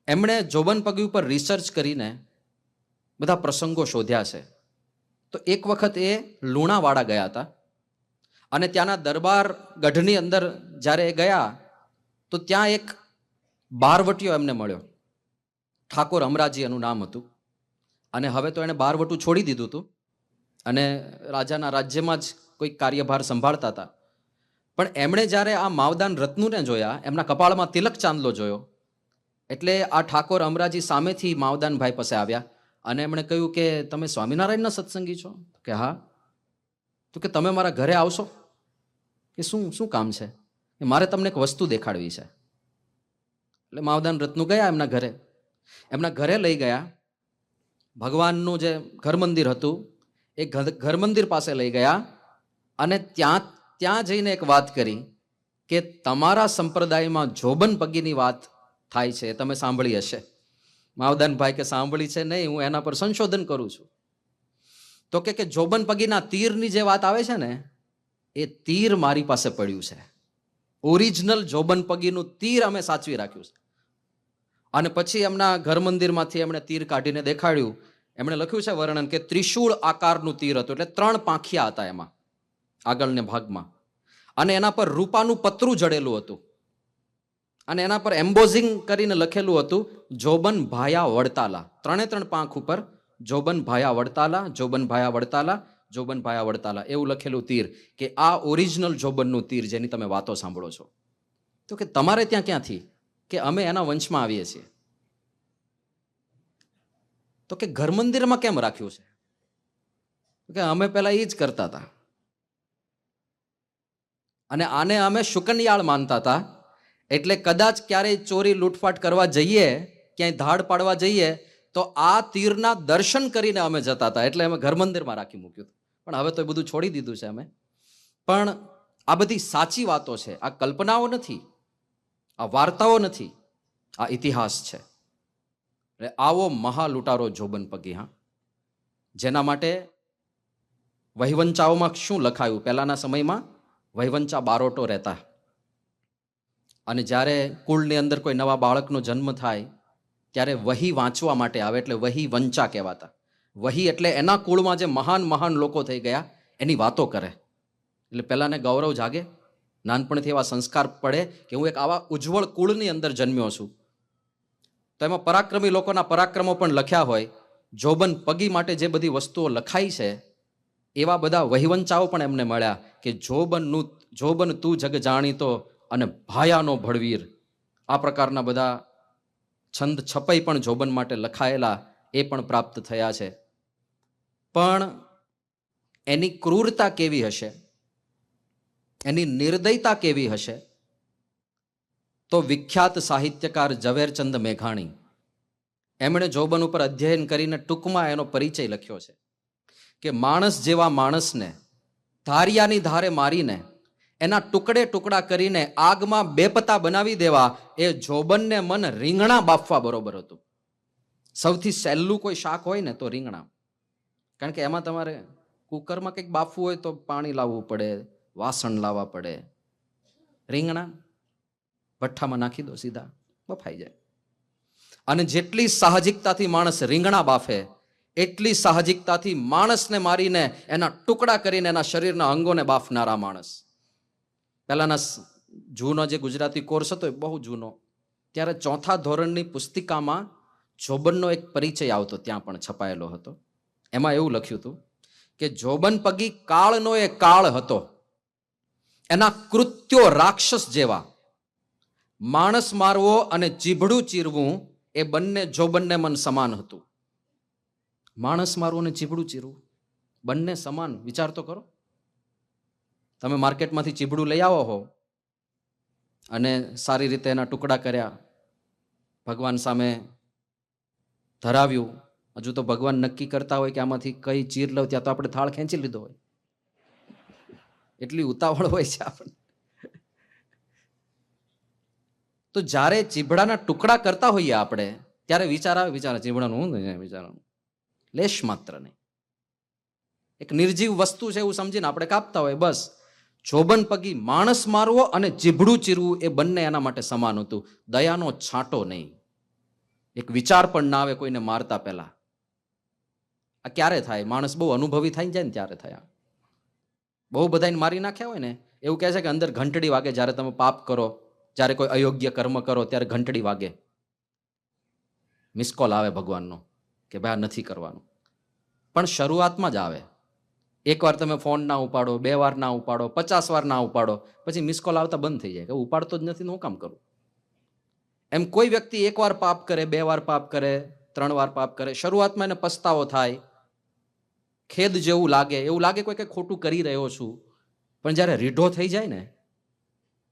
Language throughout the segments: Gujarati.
એમણે જોબન પગી ઉપર રિસર્ચ કરીને બધા પ્રસંગો શોધ્યા છે. તો એક વખત એ લુણાવાડા ગયા હતા અને ત્યાંના દરબાર ગઢની અંદર જ્યારે એ ગયા તો ત્યાં એક બારવટીયો એમને મળ્યો. ઠાકોર અમરાજી એનું નામ હતું. અને હવે તો એણે બારવટું છોડી દીધું હતું અને રાજાના રાજ્યમાં જ કોઈક કાર્યભાર સંભાળતા હતા. પણ એમણે જ્યારે આ માવદાન રત્નુને જોયા, એમના કપાળમાં તિલક ચાંદલો જોયો, એટલે આ ઠાકોર અમરાજી સામેથી માવદાનભાઈ પાસે આવ્યા અને એમણે કહ્યું કે તમે સ્વામિનારાયણના સત્સંગી છો? કે હા. તો કે તમે મારા ઘરે આવશો? કે શું શું કામ છે? કે મારે તમને એક વસ્તુ દેખાડવી છે. એટલે માવદાન રત્નુ ગયા એમના ઘરે. એમના ઘરે લઈ ગયા. ભગવાનનું જે ઘર મંદિર હતું એ ઘર મંદિર પાસે લઈ ગયા અને ત્યાં જઈને એક વાત કરી કે તમારા સંપ્રદાયમાં જોબન પગીની વાત થાય છે, તમે સાંભળી હશે. માવદાનભાઈ કે સાંભળી છે નહીં, હું એના પર સંશોધન કરું છું. તો કે જોબન પગીના તીરની જે વાત આવે છે ને, એ તીર મારી પાસે પડ્યું છે. ઓરિજિનલ જોબન પગીનું તીર અમે સાચવી રાખ્યું છે. અને પછી એમના ઘર મંદિરમાંથી એમણે તીર કાઢીને દેખાડ્યું. એમણે લખ્યું છે વર્ણન કે ત્રિશૂળ આકારનું તીર હતું, એટલે 3 પાંખિયા હતા એમાં આગળને ભાગમાં, અને એના પર રૂપાનું પતરું જડેલું હતું અને એના પર એમ્બોઝિંગ કરીને લખેલું હતું જોબન ભાયા વડતાલા. 3 પાંખ ઉપર જોબન ભાયા વડતાલા, જોબન ભાયા વડતાલા, જોબન ભાયા વડતાલા એવું લખેલું તીર, કે આ ઓરિજિનલ જોબનનું તીર જેની તમે વાતો સાંભળો છો. તો કે તમારે ત્યાં ક્યાંથી? કે અમે એના વંશમાં આવીએ છીએ. તો કે ઘર મંદિરમાં કેમ રાખ્યું છે? કે અમે પહેલા એ જ કરતા હતા અને આને અમે શુકનિયાળ માનતા હતા. એટલે કદાચ ક્યારેય ચોરી લૂંટફાટ કરવા જઈએ, ક્યાંય ધાડ પાડવા જઈએ, તો આ તીરના દર્શન કરીને અમે જતા હતા. એટલે અમે ઘર મંદિરમાં રાખી મૂક્યું. પણ હવે તો એ બધું છોડી દીધું છે અમે. પણ આ બધી સાચી વાતો છે, આ કલ્પનાઓ નથી, આ વાર્તાઓ નથી, આ ઇતિહાસ છે. એટલે આવો મહાલૂંટારો જોબન પગી, હા, જેના માટે વહીવંચાઓમાં શું લખાયું? પહેલાના સમયમાં વહીવંચા બારોટો રહેતા અને જ્યારે કુળની અંદર કોઈ નવા બાળકનો જન્મ થાય ત્યારે વહી વાંચવા માટે આવે, એટલે વહી વંચા કહેવાતા. વહી એટલે એના કુળમાં જે મહાન મહાન લોકો થઈ ગયા એની વાતો કરે. એટલે પહેલાને ગૌરવ જાગે, નાનપણથી એવા સંસ્કાર પડે કે હું એક આવા ઉજ્જવળ કુળની અંદર જન્મ્યો છું. તો એમાં પરાક્રમી લોકોના પરાક્રમો પણ લખ્યા હોય. જોબન પગી માટે જે બધી વસ્તુઓ લખાઈ છે એવા બધા વહીવંચાઓ પણ એમને મળ્યા કે જોબન તું જગ જાણીતો અને ભાયાનો ભળવીર. આ પ્રકારના બધા છંદ છપાઈ પણ જોબન માટે લખાયેલા એ પણ પ્રાપ્ત થયા છે. પણ એની ક્રૂરતા કેવી હશે, એની નિર્દયતા કેવી હશે, તો વિખ્યાત સાહિત્યકાર ઝવેરચંદ મેઘાણી એમણે જોબન ઉપર અધ્યયન કરીને ટૂંકમાં એનો પરિચય લખ્યો છે કે માણસ જેવા માણસને ધારિયાની ધારે મારીને એના ટુકડે ટુકડા કરીને આગમાં બેપતા બનાવી દેવા એ જોબનને મન રીંગણા બાફવા બરોબર હતું. સૌથી સહેલું કોઈ શાક હોય ને તો રીંગણા, કારણ કે એમાં તમારે કુકરમાં કંઈક બાફવું હોય તો પાણી લાવવું પડે, વાસણ લાવવા પડે. રીંગણા ભઠ્ઠામાં નાખી દો, સીધા બફાઈ જાય. અને જેટલી સાહજિકતાથી માણસ રીંગણા બાફે એટલી સાહજિકતાથી માણસને મારીને એના ટુકડા કરીને એના શરીરના અંગોને બાફનારા માણસ. પહેલાના જૂનો જે ગુજરાતી કોર્સ હતો એ બહુ જૂનો, ત્યારે 4થા ધોરણની પુસ્તિકામાં જોબનનો એક પરિચય આવતો, ત્યાં પણ છપાયેલો હતો. એમાં એવું લખ્યું હતું કે જોબન પગી કાળનો એ કાળ હતો, એના કૃત્યો રાક્ષસ જેવા. માણસ મારવો અને જીભડું ચીરવું એ બંને જોબનને મન સમાન હતું. માણસ મારવું અને ચીભડું ચીરવું બંને સમાન. વિચાર તો કરો, તમે માર્કેટમાંથી ચીભડું લઈ આવો હો અને સારી રીતે એના ટુકડા કર્યા, ભગવાન સામે ધરાવ્યું. હજુ તો ભગવાન નક્કી કરતા હોય કે આમાંથી કઈ ચીર લઉં, ત્યાં તો આપણે થાળ ખેંચી લીધો હોય, એટલી ઉતાવળ હોય છે આપણે. તો જ્યારે ચીભડાના ટુકડા કરતા હોઈએ આપણે ત્યારે વિચાર આવે ચીભડાનું હું વિચારવાનું લેશ માત્ર નહીં, એક નિર્જીવ વસ્તુ છે એવું સમજીને આપણે કાપતા હોય. બસ જોબન પગી માણસ મારવો અને જીભડું ચીરવું એ બંને એના માટે સમાન હતું, દયાનો છાંટો નહીં. એક વિચાર પણ ના આવે કોઈને મારતા પહેલા. આ ક્યારે થાય? માણસ બહુ અનુભવી થઈ જાય ને ત્યારે થયા. બહુ બધાને મારી નાખ્યા હોય ને, એવું કહે છે કે અંદર ઘંટડી વાગે જ્યારે તમે પાપ કરો, જ્યારે કોઈ અયોગ્ય કર્મ કરો ત્યારે ઘંટડી વાગે, મિસકોલ આવે ભગવાનનો કે ભાઈ આ નથી કરવાનું. પણ શરૂઆતમાં જ આવે. એકવાર તમે ફોન ના ઉપાડો, 2 વાર ના ઉપાડો, 50 વાર ના ઉપાડો, પછી મિસકોલ આવતા બંધ થઈ જાય કે ઉપાડતો જ નથી, હું કામ કરું. એમ કોઈ વ્યક્તિ 1 વાર પાપ કરે, 2 વાર પાપ કરે, 3 વાર પાપ કરે, શરૂઆતમાં એને પસ્તાવો થાય, ખેદ જેવું લાગે, એવું લાગે કોઈ કંઈ ખોટું કરી રહ્યો છું. પણ જ્યારે રીઢો થઈ જાય ને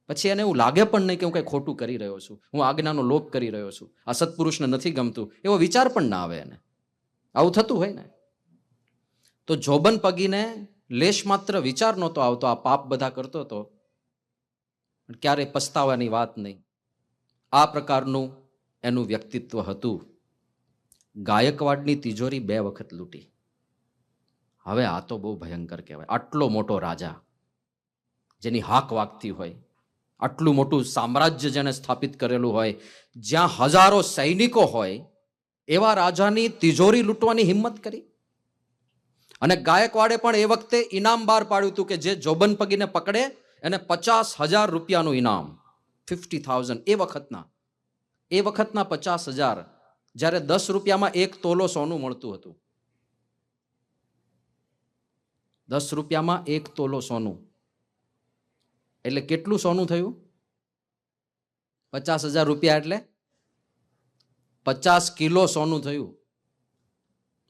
પછી એને એવું લાગે પણ નહીં કે હું કંઈ ખોટું કરી રહ્યો છું, હું આજ્ઞાનો લોપ કરી રહ્યો છું, આ સત્પુરુષને નથી ગમતું, એવો વિચાર પણ ના આવે એને. આવું થતું હોય ને. તો જોબન પગીને લેશ માત્ર વિચાર નહોતો આવતો, આ પાપ બધા કરતો હતો, ક્યારેય પસ્તાવાની વાત નહીં. આ પ્રકારનું એનું વ્યક્તિત્વ હતું. ગાયકવાડની તિજોરી 2 વખત લૂંટી. હવે આ તો બહુ ભયંકર કહેવાય. આટલો મોટો રાજા જેની હાક વાગતી હોય, આટલું મોટું સામ્રાજ્ય જેને સ્થાપિત કરેલું હોય, જ્યાં હજારો સૈનિકો હોય, એવા રાજાની તિજોરી લૂંટવાની હિંમત કરી. અને ગાયકવાડે પણ એ વખતે ઇનામ બહાર પાડ્યું હતું કે જે જોબન પગીને પકડે એને 50,000 રૂપિયાનું ઇનામ. 50,000 એ વખતના 50,000, જ્યારે 10 રૂપિયામાં 1 તોલો સોનું મળતું હતું. 10 રૂપિયામાં 1 તોલો સોનું એટલે કેટલું સોનું થયું? 50,000 રૂપિયા એટલે 50 કિલો સોનું થયું.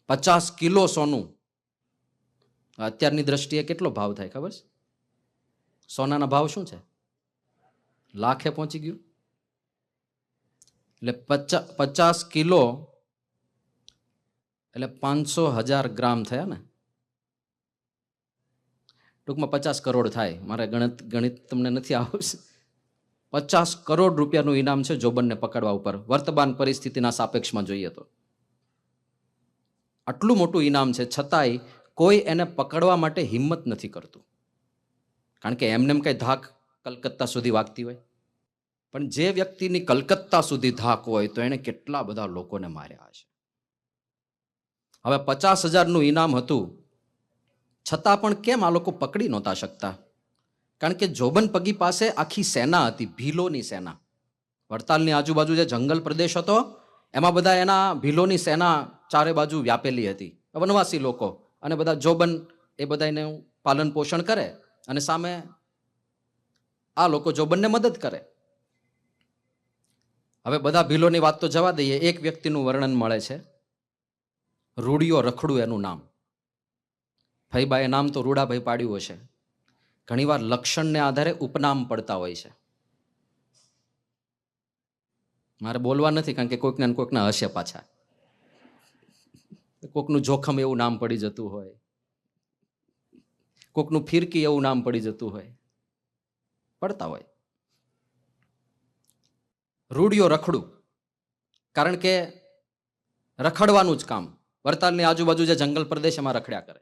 50 કિલો સોનું. અત્યારની દ્રષ્ટિએ કેટલો ભાવ થાય ખબર છે? સોનાના ભાવ શું છે? લાખે પહોંચી ગયું. એટલે 50 કિલો એટલે 500,000 ગ્રામ થયા ને. ટૂંકમાં 50 કરોડ થાય. મારે ગણિત તમને નથી આવશે. 50 કરોડ રૂપિયાનું ઇનામ છે જોબનને પકડવા ઉપર, વર્તમાન પરિસ્થિતિના સાપેક્ષમાં જોઈએ તો. આટલું મોટું ઇનામ છે છતાંય કોઈ એને પકડવા માટે હિંમત નથી કરતું. કારણ કે એમને કઈ ધાક કલકત્તા સુધી વાગતી હોય. પણ જે વ્યક્તિની કલકત્તા સુધી ધાક હોય તો એને કેટલા બધા લોકોને માર્યા હશે. હવે 50,000નું ઇનામ હતું છતાં પણ કેમ આ લોકો પકડી નહોતા શકતા? કારણ કે જોબન પગી પાસે આખી સેના હતી, ભીલોની સેના. વડતાલની આજુબાજુ જે જંગલ પ્રદેશ હતો એમાં બધા એના ભીલોની સેના ચારે બાજુ વ્યાપેલી હતી, વનવાસી લોકો. અને બધા જોબન એ બધાને પાલન પોષણ કરે અને સામે આ લોકો જોબનને મદદ કરે. હવે બધા ભીલોની વાત તો જવા દઈએ, એક વ્યક્તિનું વર્ણન મળે છે, રૂડિયો રખડું એનું નામ. ફઈબાએ નામ તો રૂડાભાઈ પાડ્યું હશે. ઘણીવાર લક્ષણને આધારે ઉપનામ પડતા હોય છે. મારે બોલવા નથી કારણ કે કોઈકના હશે પાછા. કોકનું જોખમ એવું નામ પડી જતું હોય, કોકનું ફિરકી એવું નામ પડી જતું હોય, પડતા હોય. રૂડિયો રખડું, કારણ કે રખડવાનું જ કામ. વડતાલની આજુબાજુ જે જંગલ પ્રદેશ એમાં રખડ્યા કરે.